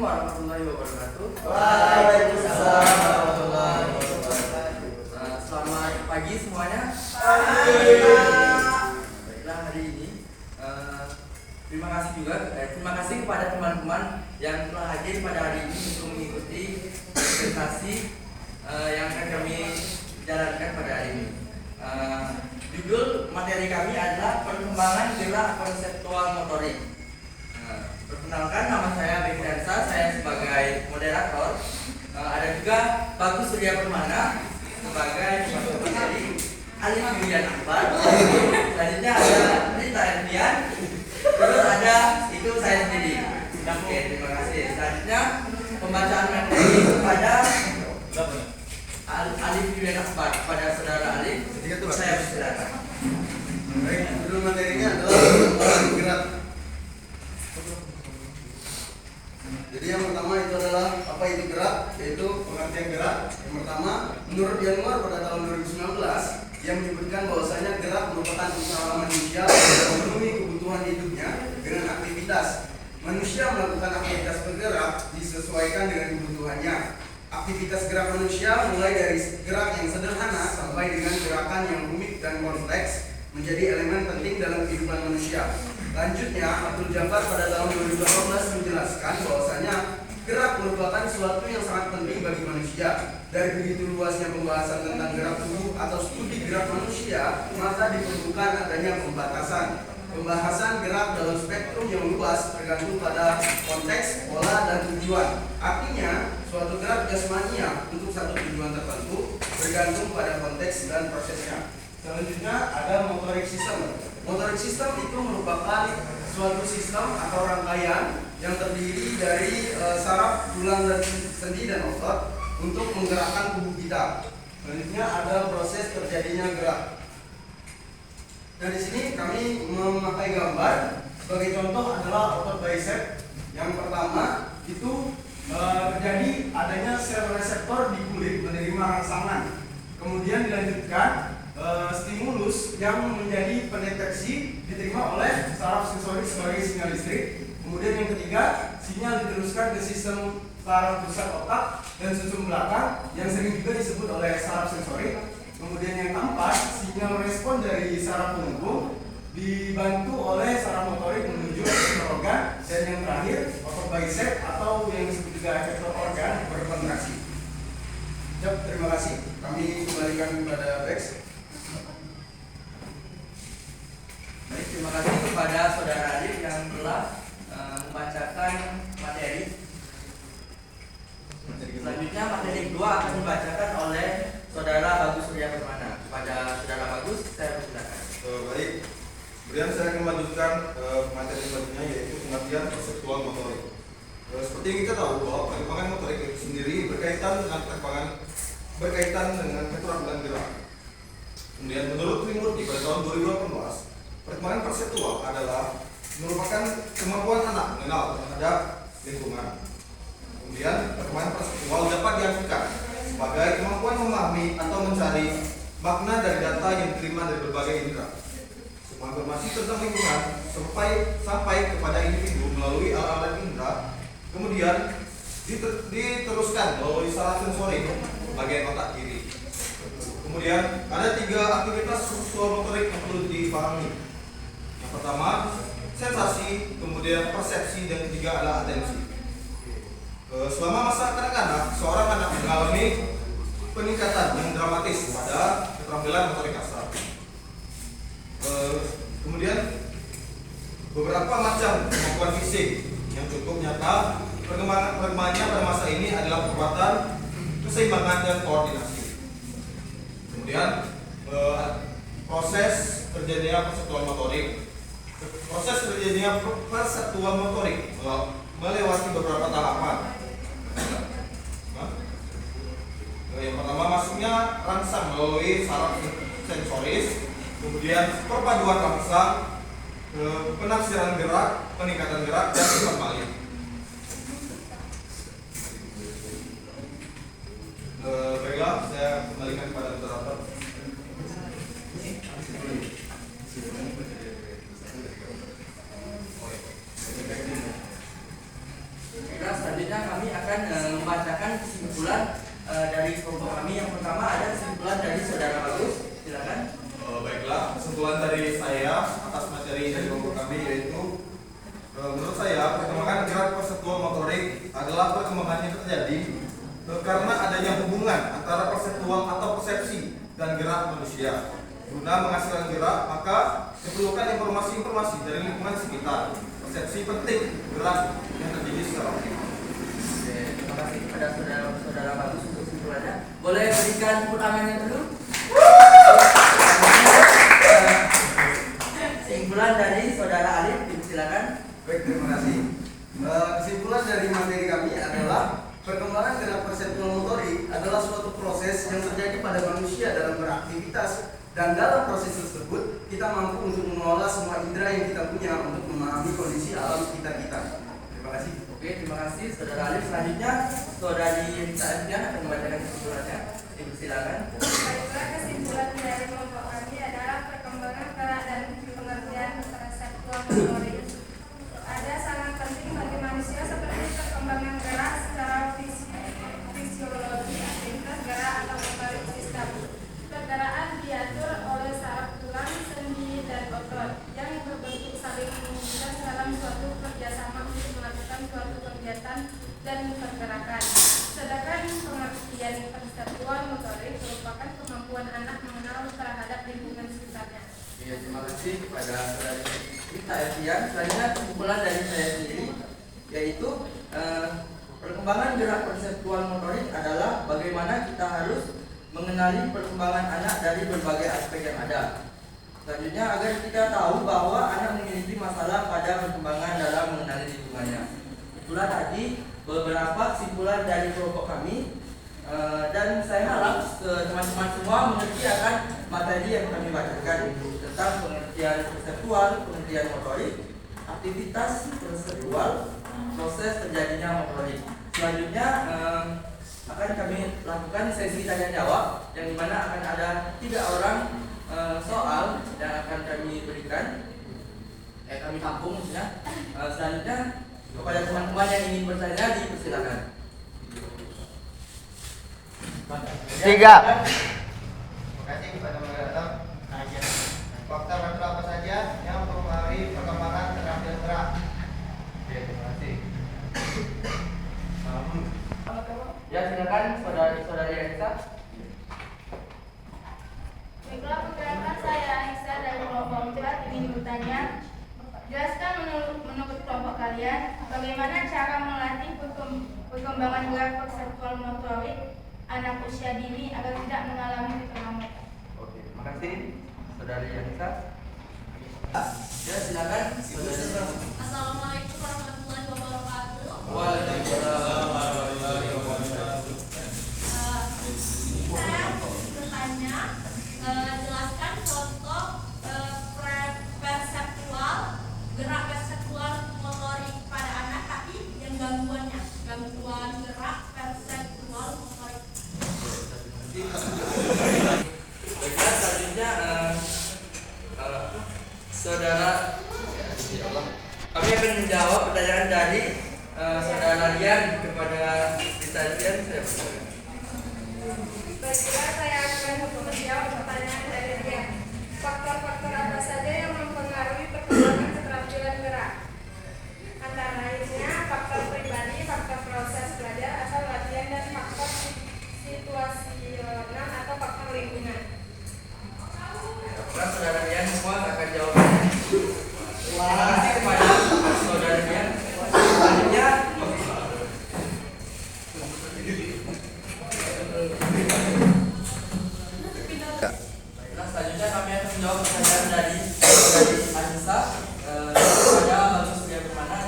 warahmatullahi wabarakatuh. Waalaikumsalam warahmatullahi wabarakatuh. Selamat pagi semuanya. Baiklah, hari ini terima kasih kepada teman-teman yang telah hadir pada hari ini untuk mengikuti presentasi yang akan kami jalankan pada hari ini. Judul materi kami adalah perkembangan gerak konseptual motorik. Perkenalkan, nama saya Becky Dansa, saya sebagai moderator. Ada juga Bagus Surya Permana sebagai materi, Alif Yulian Akbar. Selanjutnya ada Rita Erdian. Terus ada itu saya sendiri. Oke, terima kasih. Selanjutnya pembacaan materi kepada Alif Yulian Akbar, kepada saudara Alif. Saya persilakan. Baik, judul materinya adalah perkembangan gerak. Jadi yang pertama itu adalah apa itu gerak, yaitu pengertian gerak. Yang pertama, menurut Yanuar pada tahun 2019 yang menyebutkan bahwasanya gerak merupakan usaha manusia untuk memenuhi kebutuhan hidupnya dengan aktivitas. Manusia melakukan aktivitas bergerak disesuaikan dengan kebutuhannya. Aktivitas gerak manusia mulai dari gerak yang sederhana sampai dengan gerakan yang rumit dan kompleks menjadi elemen penting dalam kehidupan manusia. Lanjutnya, Abdul Jabbar pada tahun 2018 menjelaskan bahwasanya gerak merupakan suatu yang sangat penting bagi manusia. Dari begitu luasnya pembahasan tentang gerak tubuh atau studi gerak manusia, maka diperlukan adanya pembatasan. Pembahasan gerak dalam spektrum yang luas tergantung pada konteks, pola, dan tujuan. Artinya, suatu gerak jasmania untuk satu tujuan tertentu bergantung pada konteks dan prosesnya. Selanjutnya ada motorik sistem. Motorik sistem itu merupakan suatu sistem atau rangkaian yang terdiri dari saraf, tulang, dan sendi dan otot untuk menggerakkan tubuh kita. Selanjutnya ada proses terjadinya gerak. Nah, di sini kami memakai gambar. Sebagai contoh adalah otot bicep. Yang pertama itu terjadi adanya sel reseptor di kulit menerima rangsangan. Kemudian dilanjutkan stimulus yang menjadi pendeteksi diterima oleh saraf sensorik sebagai sinyal listrik. Kemudian yang ketiga, sinyal diteruskan ke sistem saraf pusat otak dan sumsum belakang yang sering juga disebut oleh saraf sensorik. Kemudian yang keempat, sinyal respon dari saraf penghubung dibantu oleh saraf motorik menuju efektor organ. Dan yang terakhir, otot bicep atau yang disebut juga efektor organ berkontraksi. Terima kasih. Kami kembalikan kepada Bex. Baik, terima kasih kepada saudara Alif yang telah membacakan materi. Selanjutnya materi kedua akan dibacakan oleh saudara Bagus Surya Permana. Kepada saudara Bagus, saya persilakan. Baik, kemudian saya akan melanjutkan materi selanjutnya, yaitu pengertian konseptual motorik. Seperti yang kita tahu bahwa perkembangan motorik itu sendiri berkaitan dengan keterampilan gerak. Kemudian menurut Trimurti pada tahun 2018, perkembangan perseptual adalah merupakan kemampuan anak mengenal terhadap lingkungan. Kemudian perkembangan perseptual dapat diartikan sebagai kemampuan memahami atau mencari makna dari data yang diterima dari berbagai indera. Semua informasi tentang lingkungan sampai kepada individu melalui alat-alat indera, kemudian diteruskan melalui saraf sensorik bagian otak kiri. Kemudian ada 3 aktivitas konseptual motorik yang perlu dipahami. Yang pertama, sensasi, kemudian persepsi, dan ketiga adalah atensi. Selama masa kanak-kanak, seorang anak mengalami peningkatan yang dramatis pada keterampilan motorik kasar. Kemudian beberapa macam kemampuan fisik yang cukup nyata perkembangannya pada masa ini adalah kekuatan, keseimbangan, dan koordinasi. Kemudian proses terjadinya perseptual motorik. Proses terjadinya perseptual motorik melewati beberapa tahapan. Yang pertama, masuknya rangsang melalui saraf sensoris, kemudian perpaduan rangsang, penafsiran gerak, peningkatan gerak, dan sifat balik. Baiklah, saya kembalikan kepada moderator. Selanjutnya perseptual motorik adalah perkembangan yang terjadi karena adanya hubungan antara perseptual atau persepsi dan gerak manusia. Guna menghasilkan gerak, maka diperlukan informasi-informasi dari lingkungan sekitar. Persepsi penting gerak yang terjadi secara optimal. Oke, terima kasih kepada saudara-saudara bagus untuk kesimpulannya. Boleh berikan tepuk tangannya dulu. Kesimpulan dari saudara Alif, silakan. Baik, terima kasih. Kesimpulan dari materi kami adalah perkembangan gerak perseptual motorik adalah suatu proses yang terjadi pada manusia dalam beraktivitas, dan dalam proses tersebut kita mampu untuk mengelola semua indera yang kita punya untuk memahami kondisi alam sekitar kita. Terima kasih. Oke, terima kasih saudara Alif. Selanjutnya saudari Rita Adrian akan membacakan kesimpulannya. Ibu silakan. Baiklah, kesimpulan dari kelompok kami adalah perkembangan gerak dan pengertian perseptual motorik ada sangat penting bagi manusia, seperti perkembangan gerak secara fisiologi, aktivitas gerak atau motorik sistem. Pergerakan diatur oleh saraf tulang, sendi, dan otot yang berbentuk saling mengikat dalam suatu kerjasama untuk melakukan suatu kegiatan dan pergerakan. Sedangkan pengertian perseptual motorik merupakan kemampuan anak mengenal terhadap lingkungan sekitarnya. Ya, terima kasih kepada saudari Rita Adrian. Selanjutnya kesimpulan dari saya sendiri, yaitu perkembangan gerak perseptual motorik adalah bagaimana kita harus mengenali perkembangan anak dari berbagai aspek yang ada. Selanjutnya, agar kita tahu bahwa anak memiliki masalah pada perkembangan dalam mengenali lingkungannya. Itulah tadi beberapa kesimpulan dari kelompok kami, dan saya harap teman-teman semua mengerti akan materi yang kami bacakan tentang pengertian perseptual, pengertian motorik, aktivitas perseptual, proses terjadinya motorik. Selanjutnya akan kami lakukan sesi tanya jawab, yang dimana akan ada 3 orang soal yang akan kami berikan, kami tampung maksudnya. Selanjutnya kepada teman-teman yang ingin bertanya dipersilakan. 3. Terima kasih kepada moderator. Faktor apa saja yang mempengaruhi perkembangan keterampilan gerak? Oke, terima kasih. Ya, silakan saudari Elsa. Baiklah, perkenalkan saya Aisyah dari kelompok 4 ingin bertanya. Jelaskan menurut kelompok kalian bagaimana cara melatih perkembangan gerak perseptual motorik anak usia dini agar tidak mengalami kekeraman. Oke, terima kasih saudari Elsa. Ya, silakan saudari. Assalamualaikum warahmatullahi wabarakatuh. Waalaikumsalam warahmatullahi wabarakatuh. Saya bertanya, jelaskan contoh perseptual, gerak perseptual motorik pada anak, tapi yang gangguan gerak perseptual motorik. Baiklah, selanjutnya saudara, kami akan menjawab pertanyaan dari saudara Lian kepada Rita Adrian. Saya persilakan. Baiklah, saya akan menjawab pertanyaan dari dia. Faktor-faktor apa saja yang mempengaruhi perkembangan keterampilan gerak? Antara lainnya faktor pribadi, faktor proses belajar atau latihan, dan faktor situasional atau faktor lingkungan. Nah, saudara Lian semua akan jawabnya. Terima kasih kepada saudara Lian. Selanjutnya selanjutnya kami akan menjawab pertanyaan dari Anissa kepada Bagus Surya Permana.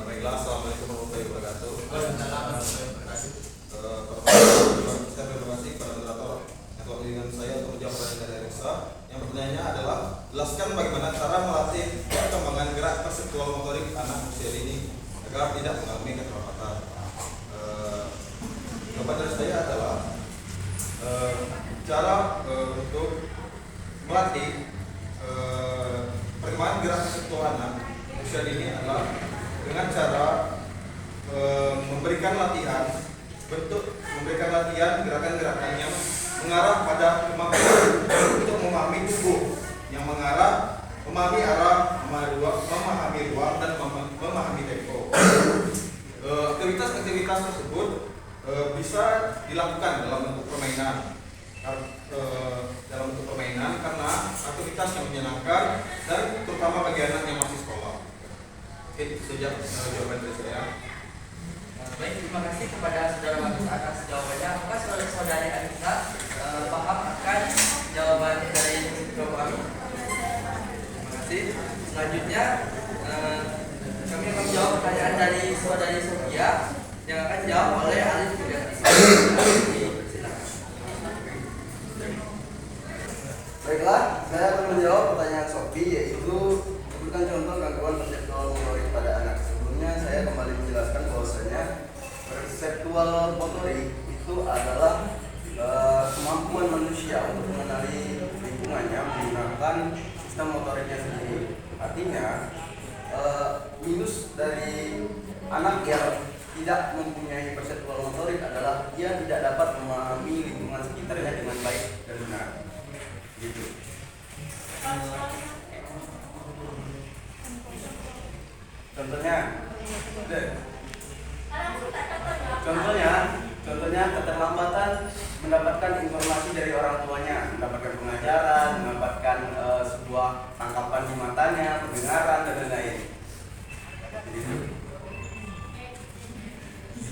Baiklah, assalamualaikum warahmatullahi wabarakatuh. Saya terima kasih kepada moderator yang telah mengizinkan saya untuk menjawab pertanyaan dari Alexa. Yang pertanyaannya adalah, jelaskan bagaimana cara melatih perkembangan gerak perseptual motorik anak usia dini agar tidak mengalami keterlambatan. Jawaban dari saya adalah cara untuk melatih perkembangan gerak perseptual anak usia dini adalah dengan cara memberikan latihan gerakan-gerakan yang mengarah pada kemampuan untuk memahami tubuh, yang mengarah memahami arah, memahami ruang, dan memahami tempo. Aktivitas-aktivitas tersebut bisa dilakukan dalam bentuk permainan. Karena aktivitas yang menyenangkan dan terutama bagi anak yang masih sekolah. Oke, itu saja jawaban dari saya. Baik, terima kasih kepada saudara Bagus atas jawabannya. Apakah saudara-saudari Anissa paham akan jawaban dari Bapak kami? Terima kasih. Selanjutnya kami akan menjawab pertanyaan dari saudari Sofia yang akan dijawab oleh Alif Fitriati. Silakan. Baiklah, saya akan menjawab pertanyaan Sophie, yaitu berikan contoh gangguan perseptual motorik pada anak. Sebelumnya saya kembali menjelaskan bahwasanya perseptual motorik itu adalah kemampuan manusia untuk mengenali lingkungannya menggunakan sistem motoriknya sendiri. Artinya minus dari anak yang tidak mempunyai perseptual motorik adalah dia tidak dapat memahami lingkungan sekitarnya dengan baik dan benar. Gitu. Contohnya keterlambatan mendapatkan informasi dari orang tuanya, mendapatkan pengajaran, mendapatkan sebuah tangkapan di matanya, pendengaran dan lain-lain. Gitu.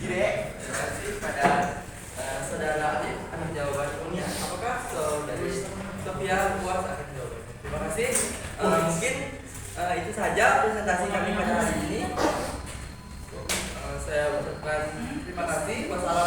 Terima kasih pada saudara Alif atas jawabannya. Apakah saudari Sofia puas akan jawabannya? Terima kasih. Mungkin itu saja presentasi kami pada hari ini. Saya ucapkan terima kasih. Wassalamualaikum